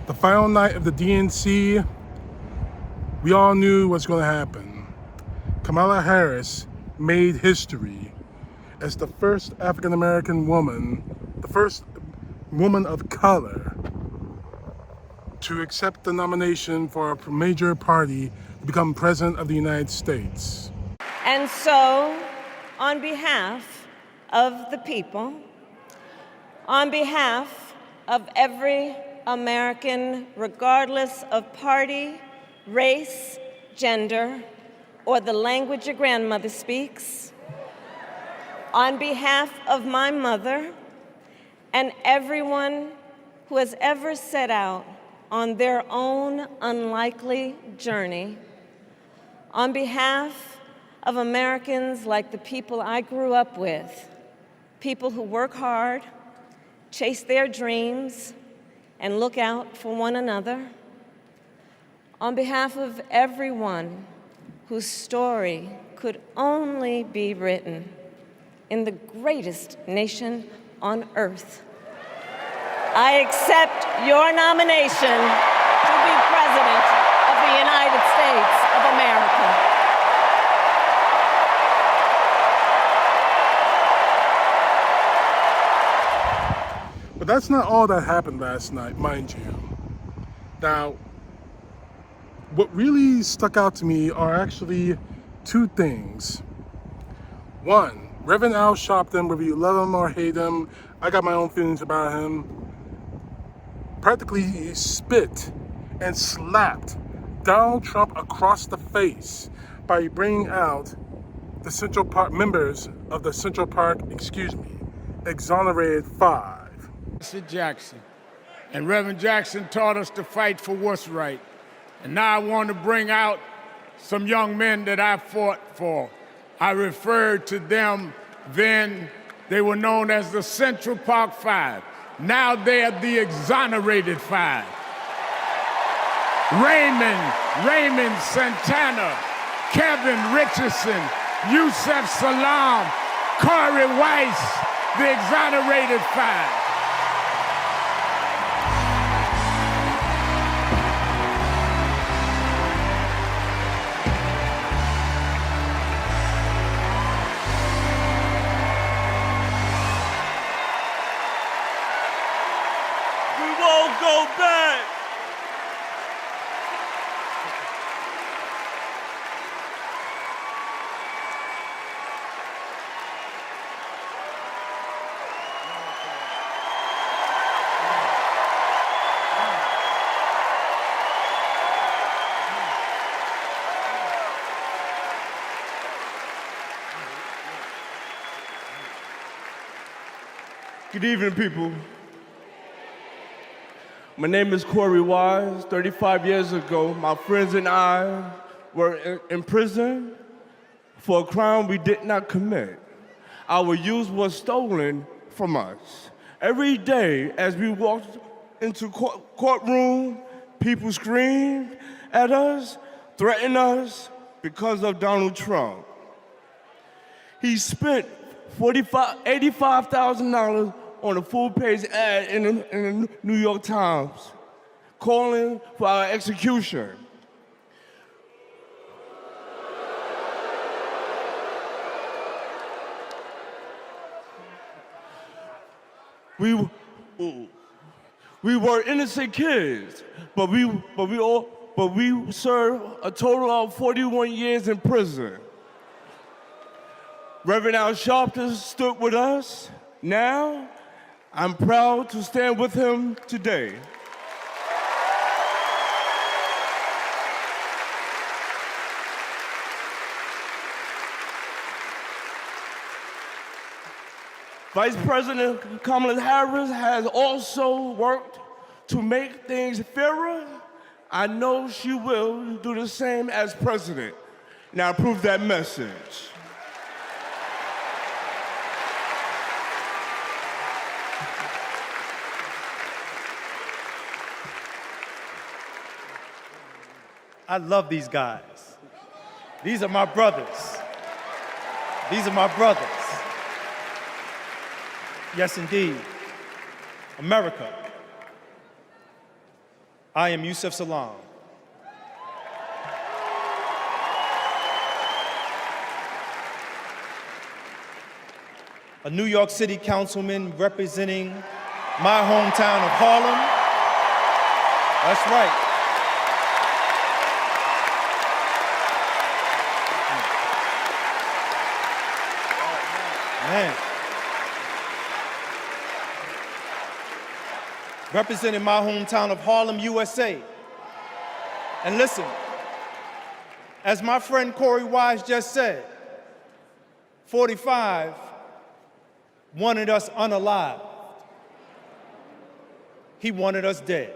The final night of the DNC, we all knew what's going to happen. Kamala Harris made history as the first African-American woman, the first woman of color to accept the nomination for a major party to become president of the United States. And so, on behalf of the people, on behalf of every American, regardless of party, race, gender, or the language your grandmother speaks, on behalf of my mother and everyone who has ever set out on their own unlikely journey, on behalf of Americans like the people I grew up with, people who work hard, chase their dreams, and look out for one another, on behalf of everyone whose story could only be written in the greatest nation on earth, I accept your nomination to be President of the United States of America. But that's not all that happened last night, mind you. Now, what really stuck out to me are actually two things. One, Reverend Al Sharpton, whether you love him or hate him, I got my own feelings about him, practically spit and slapped Donald Trump across the face by bringing out the Central Park members of the Central Park, exonerated 5. Mr. Jackson. And Reverend Jackson taught us to fight for what's right. And now I want to bring out some young men that I fought for. I referred to them then, they were known as the Central Park 5. Now they are the exonerated 5. Raymond Santana, Kevin Richardson, Yusef Salam, Corey Weiss, the exonerated 5. Go back. Good evening, people. My name is Corey Wise. 35 years ago, my friends and I were in prison for a crime we did not commit. Our youth was stolen from us. Every day, as we walked into courtroom, people screamed at us, threatened us because of Donald Trump. He spent $85,000 on a full-page ad in the New York Times, calling for our execution. We were innocent kids, but we served a total of 41 years in prison. Reverend Al Sharpton stood with us. Now, I'm proud to stand with him today. Vice President Kamala Harris has also worked to make things fairer. I know she will do the same as president. Now, approve that message. I love these guys. These are my brothers. These are my brothers. Yes, indeed. America. I am Yusef Salaam. A New York City councilman representing my hometown of Harlem. That's right. Man. Representing my hometown of Harlem, USA. And listen, as my friend Corey Wise just said, 45 wanted us unalive. He wanted us dead.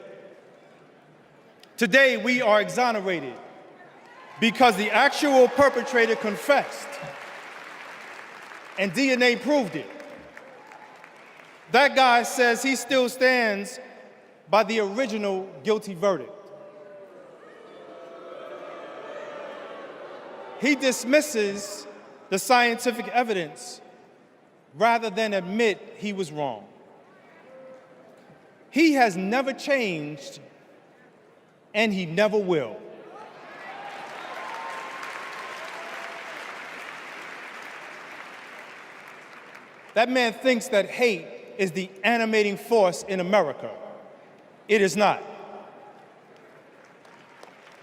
Today, we are exonerated because the actual perpetrator confessed, and DNA proved it. That guy says he still stands by the original guilty verdict. He dismisses the scientific evidence rather than admit he was wrong. He has never changed, and he never will. That man thinks that hate is the animating force in America. It is not.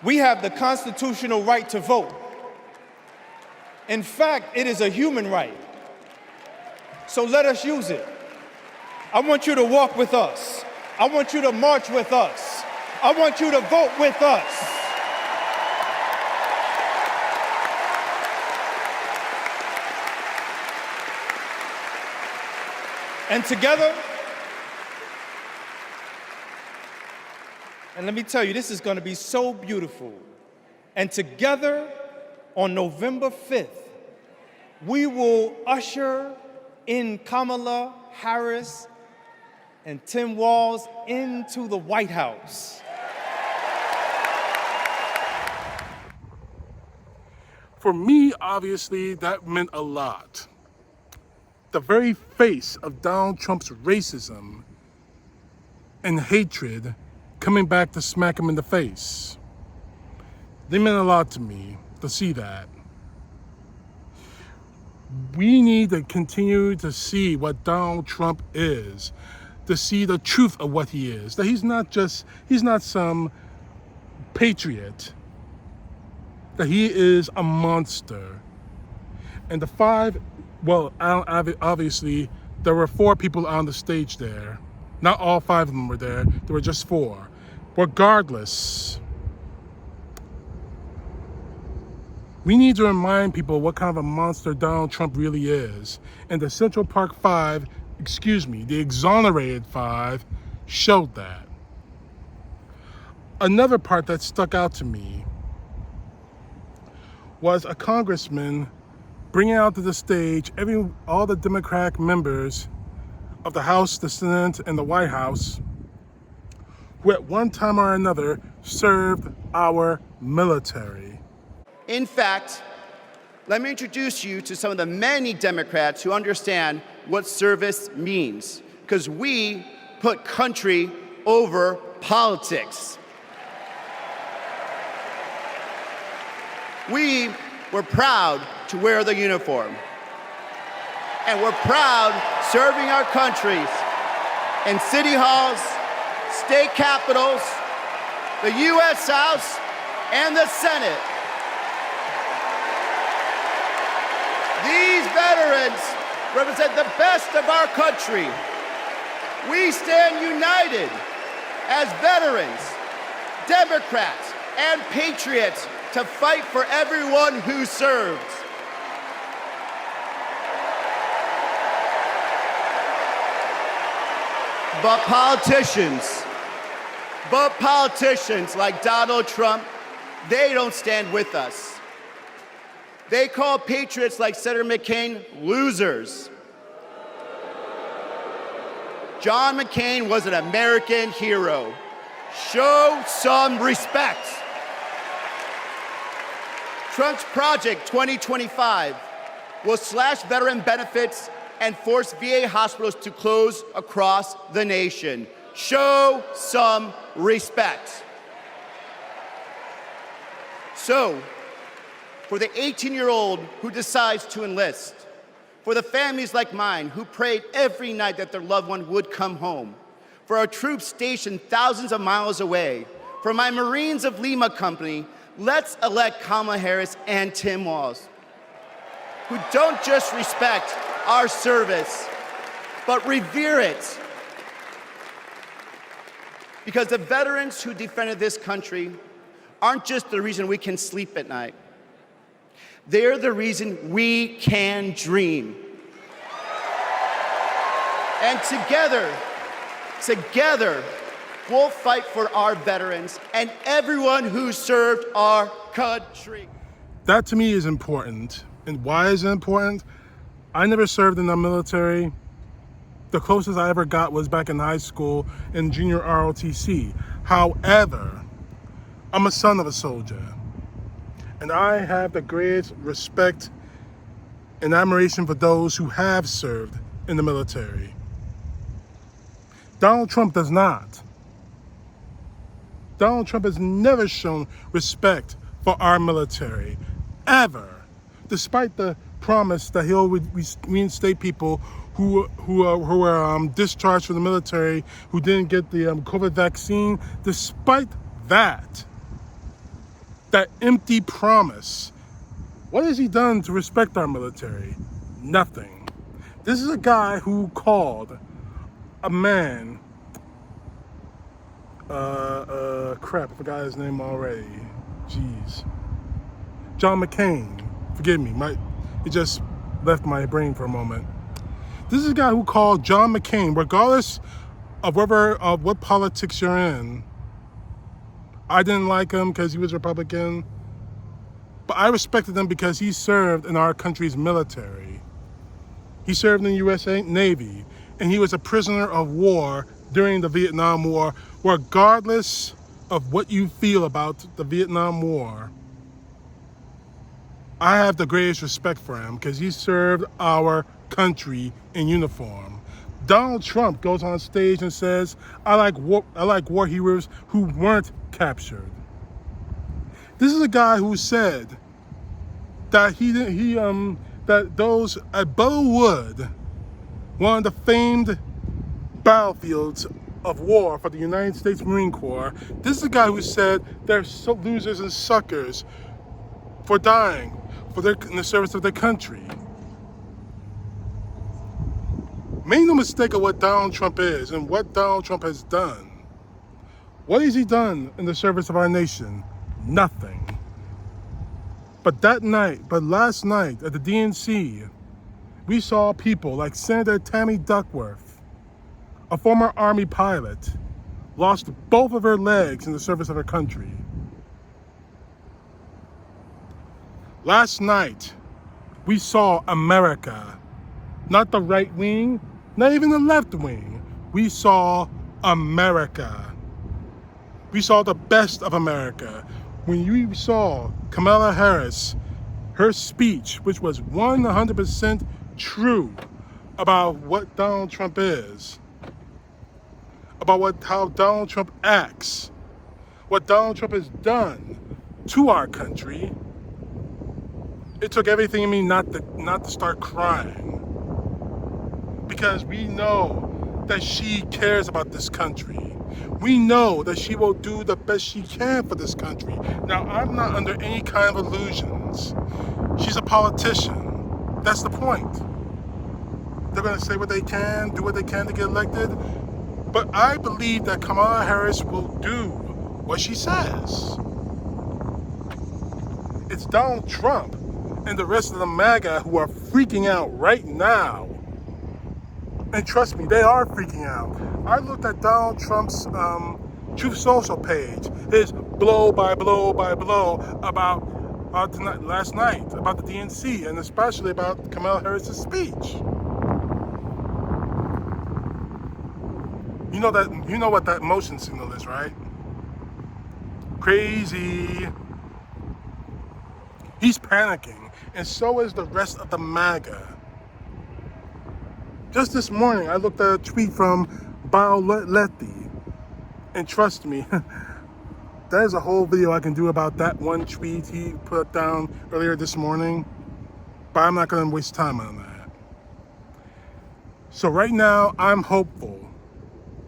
We have the constitutional right to vote. In fact, it is a human right. So let us use it. I want you to walk with us. I want you to march with us. I want you to vote with us. And together, and let me tell you, this is going to be so beautiful. And together, on November 5th, we will usher in Kamala Harris and Tim Walz into the White House. For me, obviously, that meant a lot. The very face of Donald Trump's racism and hatred coming back to smack him in the face. They meant a lot to me to see that. We need to continue to see what Donald Trump is, to see the truth of what he is, that he's not some patriot, that he is a monster. And the five, well, obviously, there were 4 people on the stage there. Not all 5 of them were there. There were just 4. Regardless, we need to remind people what kind of a monster Donald Trump really is. And the Central Park 5, the exonerated 5, showed that. Another part that stuck out to me was a congressman bringing out to the stage all the Democratic members of the House, the Senate, and the White House who at one time or another served our military. In fact, let me introduce you to some of the many Democrats who understand what service means, because we put country over politics. We were proud to wear the uniform. And we're proud serving our countries in city halls, state capitals, the U.S. House, and the Senate. These veterans represent the best of our country. We stand united as veterans, Democrats, and patriots to fight for everyone who served. But politicians like Donald Trump, they don't stand with us. They call patriots like Senator McCain losers. John McCain was an American hero. Show some respect. Trump's Project 2025 will slash veteran benefits and force VA hospitals to close across the nation. Show some respect. So, for the 18-year-old who decides to enlist, for the families like mine who prayed every night that their loved one would come home, for our troops stationed thousands of miles away, for my Marines of Lima Company, let's elect Kamala Harris and Tim Walz, who don't just respect our service, but revere it. Because the veterans who defended this country aren't just the reason we can sleep at night. They're the reason we can dream. And together, we'll fight for our veterans and everyone who served our country. That to me is important. And why is it important? I never served in the military. The closest I ever got was back in high school in junior ROTC. However, I'm a son of a soldier. And I have the greatest respect and admiration for those who have served in the military. Donald Trump does not. Donald Trump has never shown respect for our military, ever, despite the promise that he'll reinstate people who were discharged from the military, who didn't get the COVID vaccine. Despite that empty promise, what has he done to respect our military? Nothing. This is a guy who called a man, crap, I forgot his name already. Jeez. John McCain. Forgive me, it just left my brain for a moment. This is a guy who called John McCain, regardless of what politics you're in. I didn't like him because he was Republican, but I respected him because he served in our country's military. He served in the U.S. Navy, and he was a prisoner of war during the Vietnam War. Regardless of what you feel about the Vietnam War, I have the greatest respect for him because he served our country in uniform. Donald Trump goes on stage and says, I like war heroes who weren't captured. This is a guy who said that that those at Bellewood, one of the famed battlefields of war for the United States Marine Corps, this is a guy who said they're so losers and suckers for dying in the service of their country. Make no mistake of what Donald Trump is and what Donald Trump has done. What has he done in the service of our nation? Nothing. But last night at the DNC, we saw people like Senator Tammy Duckworth, a former Army pilot, lost both of her legs in the service of her country. Last night, we saw America, not the right wing, not even the left wing. We saw America. We saw the best of America. When you saw Kamala Harris, her speech, which was 100% true about what Donald Trump is, about how Donald Trump acts, what Donald Trump has done to our country, it took everything in me not to start crying. Because we know that she cares about this country. We know that she will do the best she can for this country. Now, I'm not under any kind of illusions. She's a politician. That's the point. They're going to say what they can, do what they can to get elected. But I believe that Kamala Harris will do what she says. It's Donald Trump and the rest of the MAGA who are freaking out right now. And trust me, they are freaking out. I looked at Donald Trump's Truth Social page, his blow by blow by blow about last night, about the DNC, and especially about Kamala Harris' speech. You know what that motion signal is, right? Crazy. He's panicking, and so is the rest of the MAGA. Just this morning, I looked at a tweet from Letty, and trust me, There's a whole video I can do about that one tweet he put down earlier this morning, but I'm not going to waste time on that. So right now, I'm hopeful.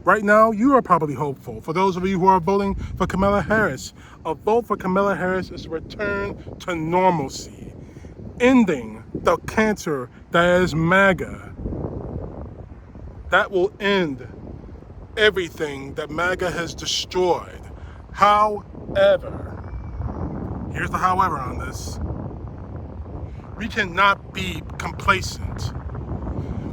Right now, you are probably hopeful. For those of you who are voting for Kamala Harris, a vote for Kamala Harris is a return to normalcy, ending the cancer that is MAGA. That will end everything that MAGA has destroyed. However, here's the however on this. We cannot be complacent.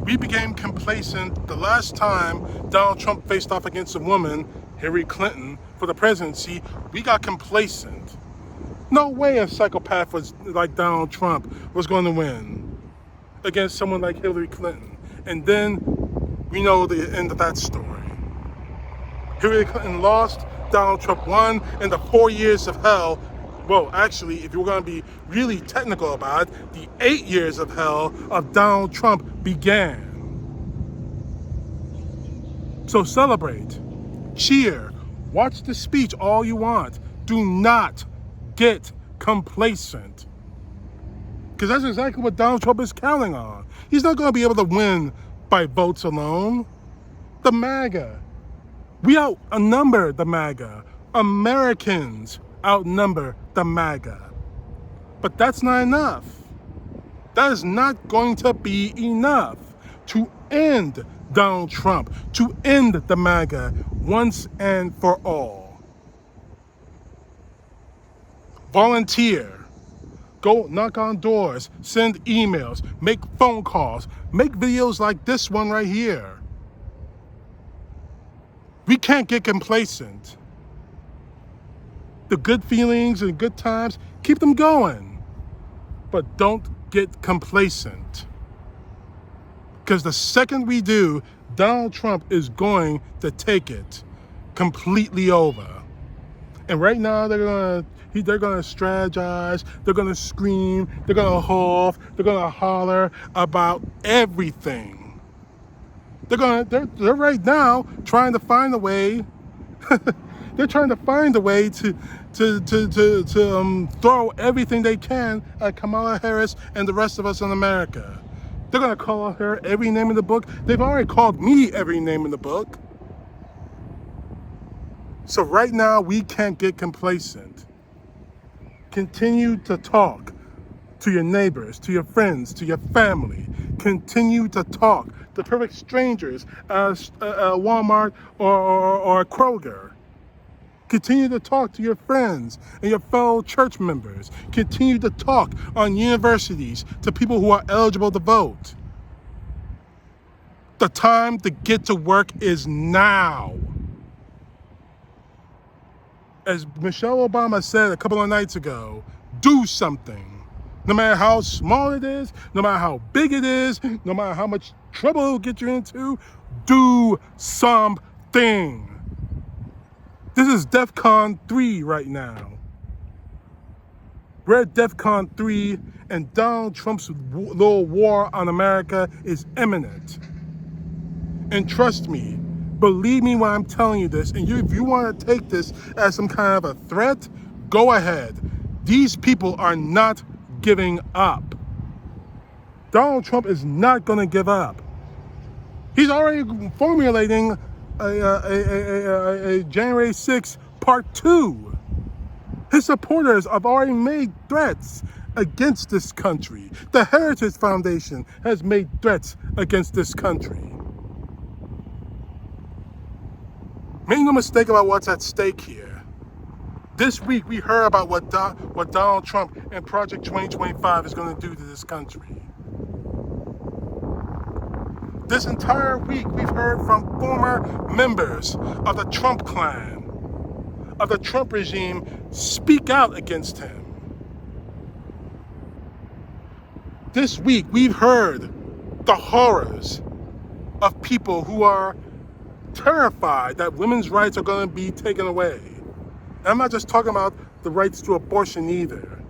We became complacent the last time Donald Trump faced off against a woman, Hillary Clinton, for the presidency. We got complacent. No way a psychopath like Donald Trump was going to win against someone like Hillary Clinton. And then we know the end of that story. Hillary Clinton lost, Donald Trump won, and the 4 years of hell, well, actually, if you're going to be really technical about it, the 8 years of hell of Donald Trump began. So celebrate, cheer, watch the speech all you want. Do not get complacent. Because that's exactly what Donald Trump is counting on. He's not going to be able to win by votes alone. The MAGA. We outnumber the MAGA. Americans outnumber the MAGA. But that's not enough. That is not going to be enough to end Donald Trump, to end the MAGA once and for all. Volunteer. Go knock on doors, send emails, make phone calls, make videos like this one right here. We can't get complacent. The good feelings and good times, keep them going. But don't get complacent. Because the second we do, Donald Trump is going to take it completely over. And right now they're gonna strategize, they're gonna scream, they're gonna huff, they're gonna holler about everything. They're right now trying to find a way. They're trying to find a way to throw everything they can at Kamala Harris and the rest of us in America. They're gonna call her every name in the book. They've already called me every name in the book. So right now we can't get complacent. Continue to talk to your neighbors, to your friends, to your family. Continue to talk to perfect strangers at Walmart or Kroger. Continue to talk to your friends and your fellow church members. Continue to talk on universities to people who are eligible to vote. The time to get to work is now. As Michelle Obama said a couple of nights ago, do something. No matter how small it is, no matter how big it is, no matter how much trouble it'll get you into, do something. This is DEFCON 3 right now. We're at DEFCON 3, and Donald Trump's little war on America is imminent. And trust me, believe me when I'm telling you this, and if you want to take this as some kind of a threat, go ahead. These people are not giving up. Donald Trump is not going to give up. He's already formulating a January 6th Part 2. His supporters have already made threats against this country. The Heritage Foundation has made threats against this country. Make no mistake about what's at stake here. This week we heard about what Donald Trump and Project 2025 is going to do to this country. This entire week we've heard from former members of the Trump clan, of the Trump regime, speak out against him. This week we've heard the horrors of people who are terrified that women's rights are going to be taken away. And I'm not just talking about the rights to abortion either.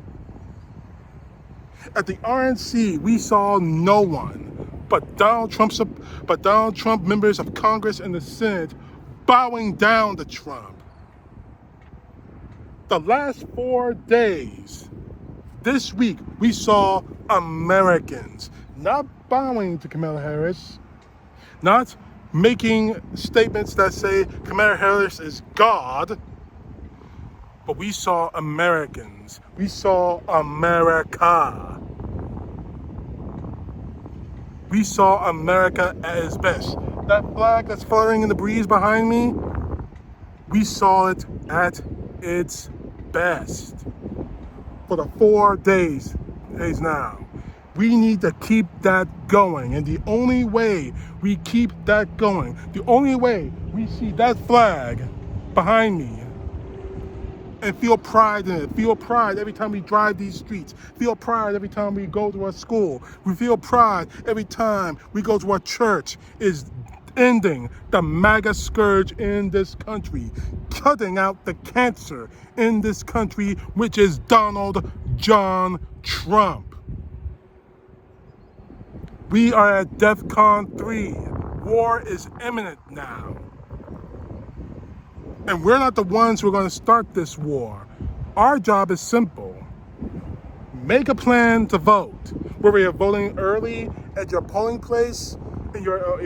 At the RNC, we saw no one but Donald Trump members of Congress and the Senate bowing down to Trump. The last 4 days, this week, we saw Americans not bowing to Kamala Harris, not making statements that say Kamala Harris is God, but we saw Americans. We saw America. We saw America at its best. That flag that's fluttering in the breeze behind me, we saw it at its best for the 4 days now. We need to keep that going. And the only way we keep that going, the only way we see that flag behind me and feel pride in it, feel pride every time we drive these streets, feel pride every time we go to our school, we feel pride every time we go to our church, is ending the MAGA scourge in this country, cutting out the cancer in this country, which is Donald John Trump. We are at DEFCON 3. War is imminent now. And we're not the ones who are going to start this war. Our job is simple. Make a plan to vote. Whether you're voting early at your polling place, in your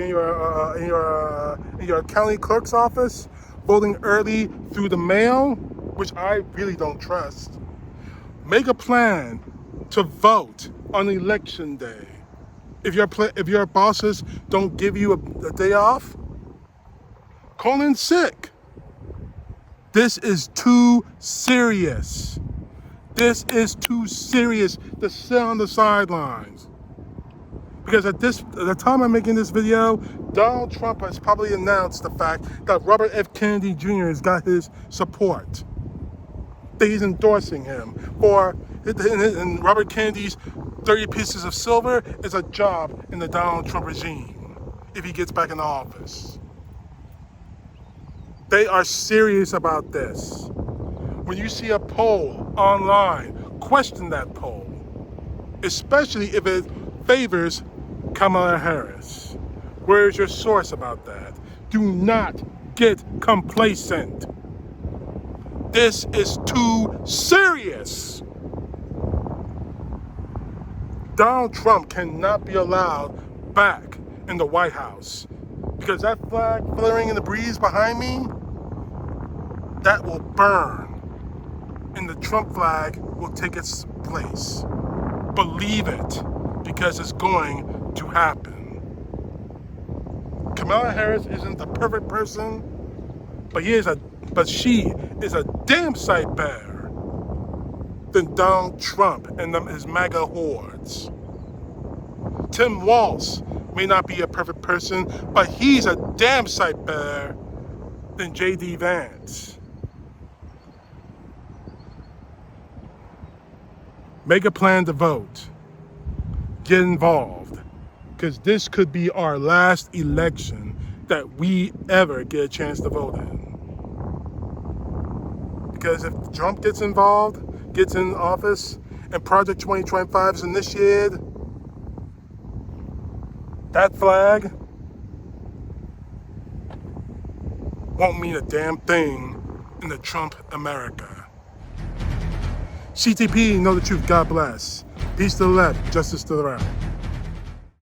county clerk's office, voting early through the mail, which I really don't trust. Make a plan to vote on election day. If your bosses don't give you a day off, call in sick. This is too serious. This is too serious to sit on the sidelines. Because at the time I'm making this video, Donald Trump has probably announced the fact that Robert F. Kennedy Jr. has got his support. That he's endorsing him for, and Robert Kennedy's 30 pieces of silver is a job in the Donald Trump regime if he gets back in office. They are serious about this. When you see a poll online, question that poll, especially if it favors Kamala Harris. Where is your source about that? Do not get complacent. This is too serious. Donald Trump cannot be allowed back in the White House because that flag flaring in the breeze behind me, that will burn and the Trump flag will take its place. Believe it, because it's going to happen. Kamala Harris isn't the perfect person, but she is a damn sight better than Donald Trump and his MAGA hordes. Tim Walz may not be a perfect person, but he's a damn sight better than J.D. Vance. Make a plan to vote. Get involved, because this could be our last election that we ever get a chance to vote in. Because if Trump gets involved, gets in office, and Project 2025 is initiated, that flag won't mean a damn thing in the Trump America. CTP, know the truth, God bless. Peace to the left, justice to the right.